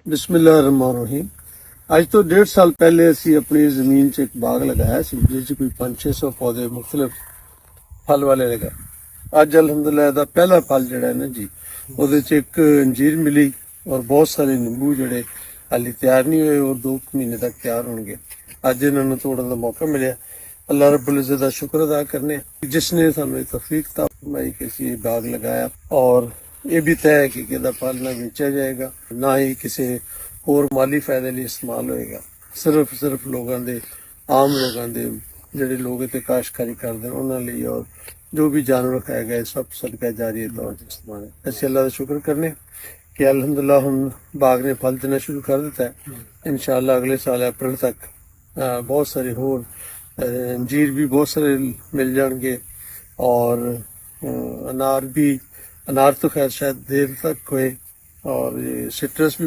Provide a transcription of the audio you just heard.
बिस्मिल्लाहिर्रहमानिर्रहीम। ਅੱਜ ਤੋਂ 1.5 ਸਾਲ ਪਹਿਲੇ ਅਸੀਂ ਆਪਣੀ ਜ਼ਮੀਨ 'ਚ ਇੱਕ ਬਾਗ ਲਗਾਇਆ ਸੀ ਜਿਸ 'ਚ ਕੋਈ 500-600 ਪੌਦੇ ਮੁxtਲਿਫ ਫਲ ਵਾਲੇ ਲਗਾਏ। ਅੱਜ ਅਲਹਮਦੁਲਿल्लाह ਦਾ ਪਹਿਲਾ ਫਲ ਜਿਹੜਾ ਹੈ ਨਾ ਜੀ ਉਹਦੇ 'ਚ ਇੱਕ ਅੰਜੀਰ ਮਿਲੀ ਔਰ ਬਹੁਤ ਸਾਰੇ ਨਿੰਬੂ ਜਿਹੜੇ ਹਾਲੇ ਤਿਆਰ ਨਹੀਂ ਹੋਏ ਔਰ 2 ਮਹੀਨੇ ਤੱਕ ਤਿਆਰ ਹੋਣਗੇ। ਅੱਜ ਇਹਨਾਂ ਨੂੰ ਤੋੜਨ ਦਾ ਮੌਕਾ ਮਿਲਿਆ। अल्लाह रब्बुल इज़्ज़त का शुक्र अदा करने जिसने सानू तौफीक ता फरमाई कि इसी बाग लगाया और ये भी तय है कि इसका फल ना बेचा जाएगा ना ही किसी होर माली फायदे लिए इस्तेमाल होएगा। सिर्फ लोगों के आम लोगों के ਜਿਹੜੇ लोग इतने काश्तकारी करते हैं उन्होंने लिए और जो भी जानवर खाया गया सब सदका जारी तौर पर इस्तेमाल है। ऐसे अल्लाह का शुक्र करने कि अल्हम्दुलिल्लाह हम बाग ने फल देना शुरू कर दिता है। इंशाअल्लाह अगले साल अप्रैल तक बहुत सारे होर अंजीर भी बहुत सारे मिल जाएंगे और अनार तो खैर शायद देर तक हुए और सिट्रस भी